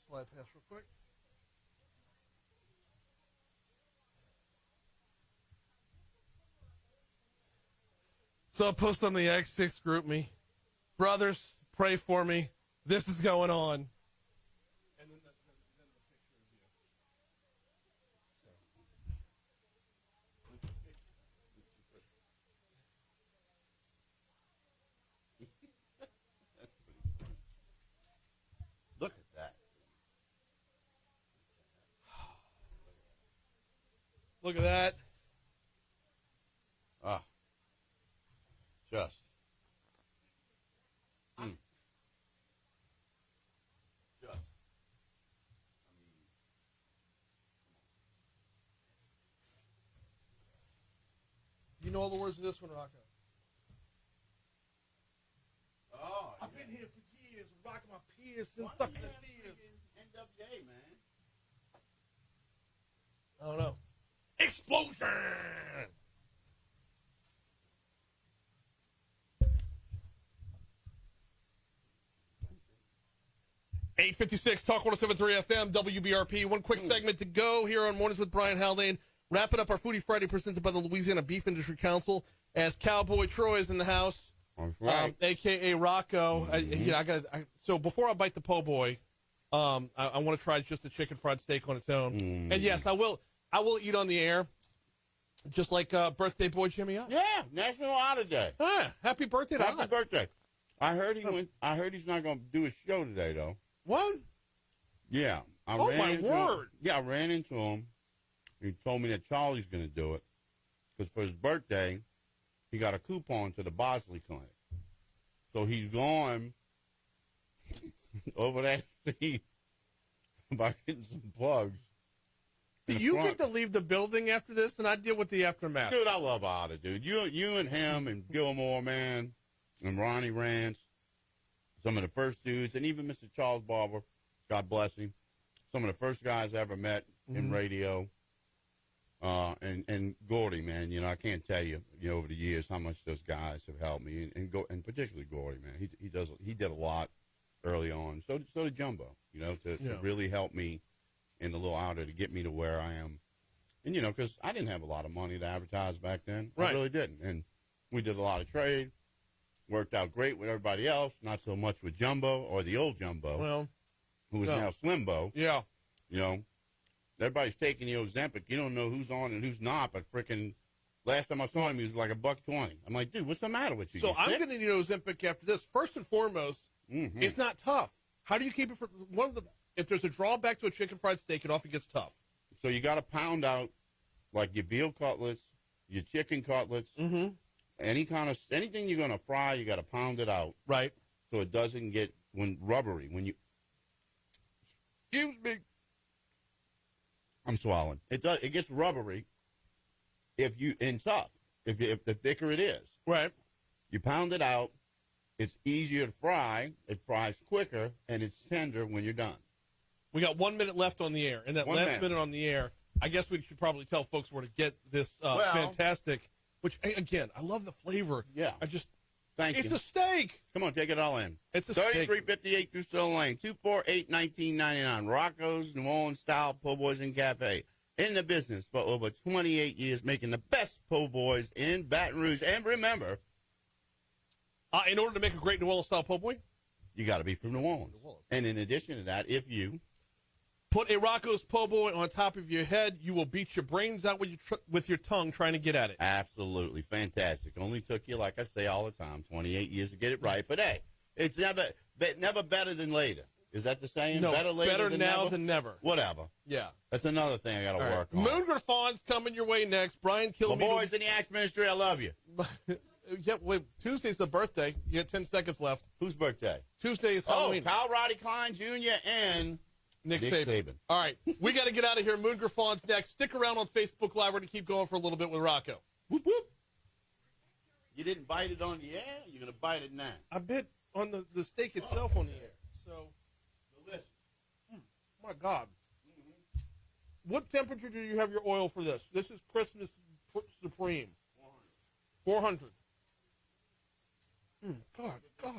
Slide past real quick. So I'll post on the X6 group me. Brothers, pray for me. This is going on. And then the picture of Look at that. Look at that. Ah. Just. Just. I mean, You know all the words of this one, Rocco? oh, I've been here for years, rocking my peers and stuff in the fears. NWA, man. I don't know. Explosion! 856 Talk 107.3 FM, WBRP. One quick segment to go here on Mornings with Brian Haldane. Wrapping up our Foodie Friday presented by the Louisiana Beef Industry Council as Cowboy Troy is in the house, a.k.a. Rocco. So before I bite the po' boy, I want to try just the chicken fried steak on its own. And yes, I will eat on the air, just like birthday boy Jimmy O. Yeah, National Honor Day. Happy birthday to Happy Odd. birthday. I heard he's not going to do a show today, though. What? Yeah. I ran into him. He told me that Charlie's going to do it because for his birthday, he got a coupon to the Bosley Clinic. So he's going over that street by getting some plugs. Do you get to leave the building after this, and I deal with the aftermath? Dude, I love Otter, dude. You and him and Gilmore, man, and Ronnie Rance, some of the first dudes, and even Mr. Charles Barber, God bless him, some of the first guys I ever met in radio. And Gordy, man, I can't tell you, over the years how much those guys have helped me, and particularly Gordy, man. He did a lot early on. So did Jumbo, to really help me in the little outer to get me to where I am. And because I didn't have a lot of money to advertise back then, I really didn't. And we did a lot of trade, worked out great with everybody else, not so much with Jumbo or the old Jumbo, who is now Slimbo. Yeah, Everybody's taking the Ozempic. You don't know who's on and who's not, but freaking last time I saw him, he was like $1.20. I'm like, dude, what's the matter with you? So I'm going to need Ozempic after this. First and foremost, it's not tough. How do you keep it from if there's a drawback to a chicken fried steak, it often gets tough. So you got to pound out like your veal cutlets, your chicken cutlets, anything you're going to fry, you got to pound it out. Right. So it doesn't get rubbery. Excuse me. I'm swallowing. It gets rubbery and tough. If the thicker it is. Right. You pound it out. It's easier to fry. It fries quicker, and it's tender when you're done. We got 1 minute left on the air. And that last minute on the air, I guess we should probably tell folks where to get this fantastic, which, again, I love the flavor. Yeah. Thank you. It's a steak. Come on, take it all in. It's a 3358 Drusilla Lane, 248-1999. Rocco's New Orleans style po' boys and cafe. In the business for over 28 years, making the best po' boys in Baton Rouge. And remember, in order to make a great New Orleans style po' boy, you got to be from New Orleans. And in addition to that, if you put a Rocco's po' boy on top of your head, you will beat your brains out with your tongue trying to get at it. Absolutely. Fantastic. Only took you, like I say all the time, 28 years to get it right. But, hey, it's never better than later. Is that the saying? No, better now than never. Whatever. Yeah. That's another thing I got to work on. Moon Griffon's coming your way next. Brian Kilmeade. My boys in the Axe Ministry, I love you. Yeah, wait, Tuesday's the birthday. You got 10 seconds left. Whose birthday? Tuesday is Halloween. Kyle Roddy Klein Jr. and Nick Saban. All right, we got to get out of here. Moon Griffon's next. Stick around on Facebook Live. We're going to keep going for a little bit with Rocco. Whoop, whoop. You didn't bite it on the air? You're going to bite it now. I bit on the steak itself on the air. So, delicious. My God. What temperature do you have your oil for this? This is Christmas Supreme. 400. God. So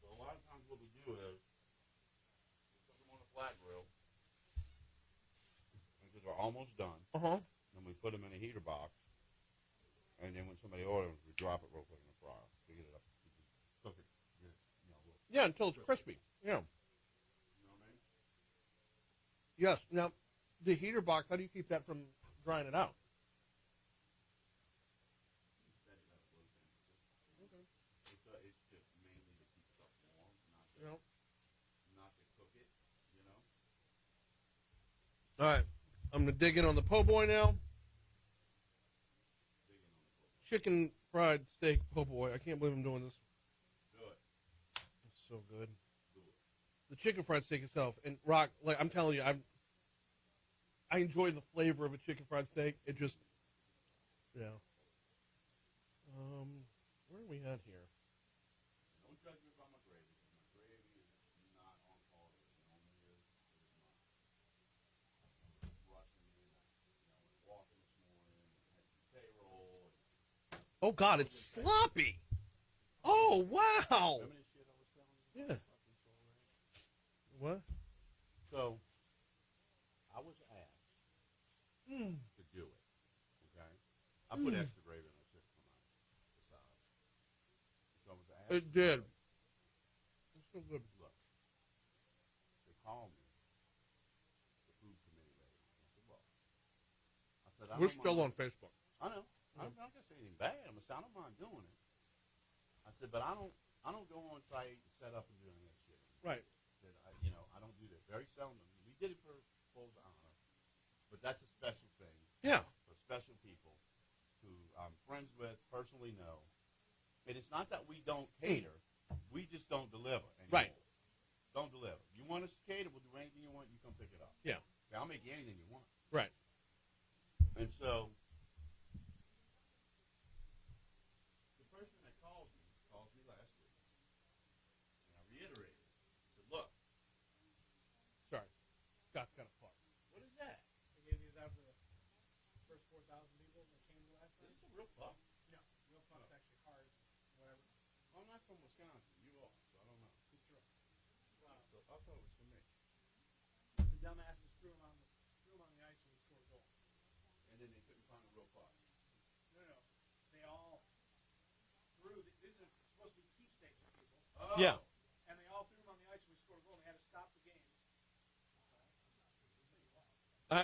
a lot of times what we do is we put them on a flat grill because they're almost done. And we put them in a heater box. And then when somebody orders, we drop it real quick in the fryer to get it up. Cook it. Yeah, until it's crispy. Yeah. You know what I mean? Yes. Now, the heater box, how do you keep that from drying it out? It's just mainly to keep stuff warm, not to cook it, All right. I'm going to dig in on the po' boy now. Chicken fried steak po' boy. I can't believe I'm doing this. Do it. It's so good. Do it. The chicken fried steak itself. And, Rock, like I'm telling you, I enjoy the flavor of a chicken fried steak. It just, where are we at here? Don't judge me by my gravy. My gravy is not on par. It normally is. It is not. Rushing in. Walking this morning. Had payroll. Oh, God, it's sloppy. Oh, wow. Remember this shit I was telling you? Yeah. What? So, I was asked to do it. Okay, I put extra gravy on the chicken for the side. So I was asked. It did. It's so good. Look, they called me the food committee lady. I said, "Well," I said, We're still on Facebook. I know. I'm not gonna say anything bad. I said, I don't mind doing it. I said, but I don't go on site and set up and do any of that shit. Right. I said, I don't do that very seldom. We did it for full honor, but that's a special thing. Yeah. For special people who I'm friends with, personally know. And it's not that we don't cater. We just don't deliver anymore. Right. Don't deliver. You want us to cater, we'll do anything you want, you come pick it up. Yeah. Okay, I'll make you anything you want. Right. And so the person that called me last week, and I reiterated, I said, look, Sorry. Scott's got a part. what is that? They gave these out for the first 4,000 people in the chamber last Is night. this a real pup? No, real pump's actually hard. Whatever. I'm not from Wisconsin. You are, so I don't know. Good throw. Wow. So I thought it was for me. The dumbasses threw him on the ice when he scored a goal. And then they couldn't find a real pup. No. They all threw. This is supposed to be keepsakes for people. Oh. Yeah. And they all threw him on the ice when he scored a goal. And they had to stop the game.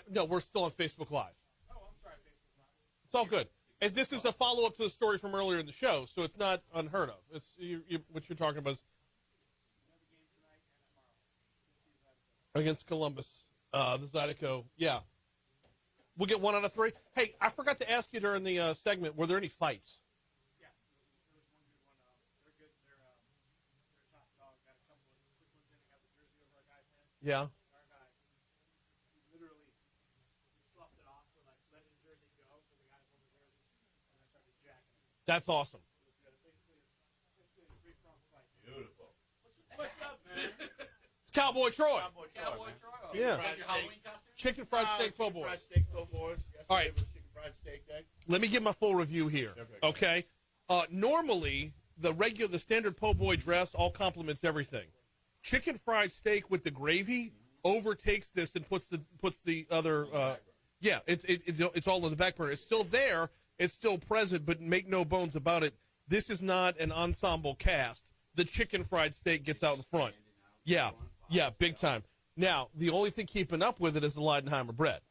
No, we're still on Facebook Live. Oh, I'm sorry, Facebook Live. It's all good. And this is a follow-up to the story from earlier in the show, so it's not unheard of. It's what you're talking about is Another game tonight and tomorrow. against Columbus, the Zydeco. Yeah. We'll get 1 out of 3. Hey, I forgot to ask you during the segment, were there any fights? Yeah, there was one good one. They're good. They're top dog. Got a couple of quick ones in. They got the jersey over our guy's head. Yeah. Our guy literally sloughed it off. We're like, let his jersey go. So the guys hold the jersey. And I started jacking it. That's awesome. It was good. Basically a three-pronged fight. Beautiful. What's up, man? It's Cowboy Troy. Cowboy Troy. Yeah. Your Halloween costume? Chicken fried steak po' boy. Fried steak po' boys. Yesterday All right. was chicken fried steak day. Let me give my full review here. Okay. Normally, the standard po' boy dress all complements everything. Chicken fried steak with the gravy overtakes this and puts the other. Yeah, it's all in the back burner. It's still there. It's still present, but make no bones about it. This is not an ensemble cast. The chicken fried steak gets out in front. Yeah, big time. Now, the only thing keeping up with it is the Leidenheimer bread.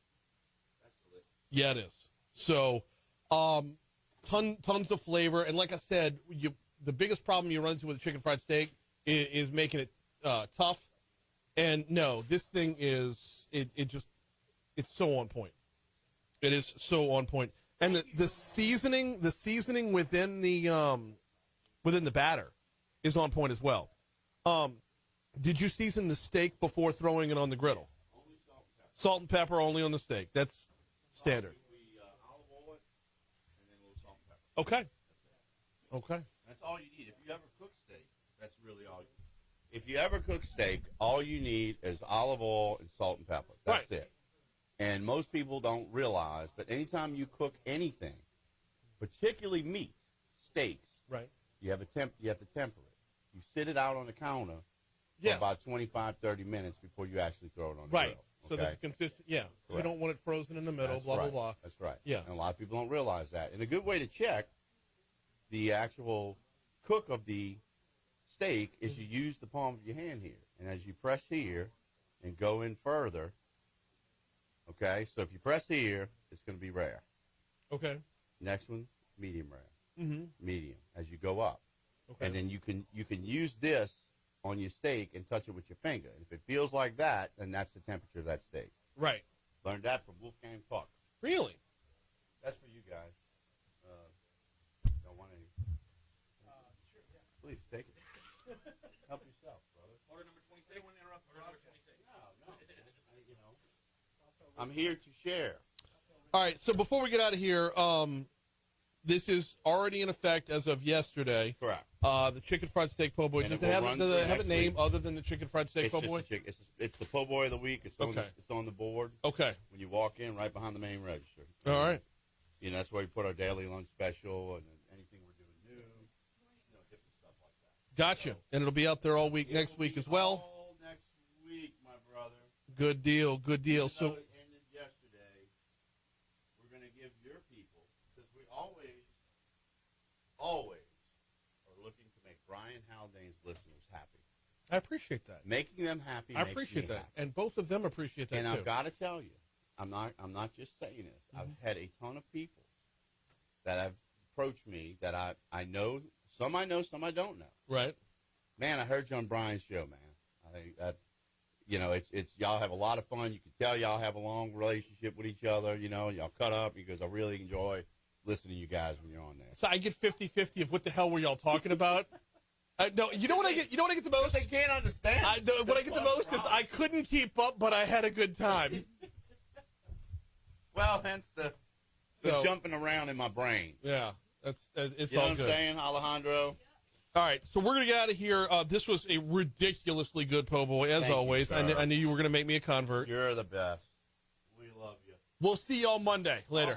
Yeah, it is. So, tons of flavor, and like I said, the biggest problem you run into with a chicken fried steak is making it tough. And no, this thing is it's so on point. It is so on point, and the seasoning within the batter is on point as well. Did you season the steak before throwing it on the griddle? Only Salt and pepper only on the steak. That's standard. We olive oil it, and then a little salt and pepper. Okay. That's all you need. If you ever cook steak, that's really all. If you ever cook steak, all you need is olive oil and salt and pepper. That's Right. it. And most people don't realize, but anytime you cook anything, particularly meat, steaks, Right. you have to temper it. You sit it out on the counter for Yes. about 25, 30 minutes before you actually throw it on the Right. grill. So Okay? that's consistent. Yeah. You Correct. don't want it frozen in the middle. That's blah right. blah blah. That's right. Yeah. And a lot of people don't realize that. And a good way to check the actual cook of the steak is you use the palm of your hand here. And as you press here and go in further, okay, so if you press here, it's going to be rare. Okay. Next one, medium rare. Mm-hmm. Medium as you go up. Okay. And then you can use this on your steak and touch it with your finger. And if it feels like that, then that's the temperature of that steak. Right. Learned that from Wolfgang Puck. Really? That's for you guys. Don't want any. Sure, yeah. Please take it. Help yourself, brother. Order number 26. Order number 26. No, I'm here to share. All right. So before we get out of here, this is already in effect as of yesterday. Correct. The chicken fried steak po' boy. And Does it it will have, run does through it have a next name week. other than the chicken fried steak It's po' just boy? a chick. It's the po' boy of the week. It's on, Okay. it's on the board Okay. when you walk in, right behind the main register. All right. You know, that's where we put our daily lunch special and then anything we're doing new, different stuff like that. Gotcha. And it'll be out there all week next week as well. All next week, my brother. Good deal. Good deal. Even So though it ended yesterday, we're going to give your people, because we always are looking to make Brian Haldane's listeners happy. I appreciate that. Making them happy. I makes appreciate me that. happy. And both of them appreciate that And too. I've got to tell you, I'm not just saying this. I've had a ton of people that have approached me that I know. Some I know, some I don't know. Right. Man, I heard you on Brian's show, man. I think that, it's y'all have a lot of fun. You can tell y'all have a long relationship with each other. Y'all cut up because I really enjoy listening to you guys when you're on there. So I get 50-50 of what the hell were y'all talking about? No, you know what I get? You know what I get the most? They can't understand. What I get the most is I couldn't keep up, but I had a good time. Well, hence the So- jumping around in my brain. Yeah, it's You know all what I'm good. saying, Alejandro? All right, so we're gonna get out of here. This was a ridiculously good po' boy, as Thank you, always. sir. I knew you were gonna make me a convert. You're the best. We love you. We'll see you all Monday. Later.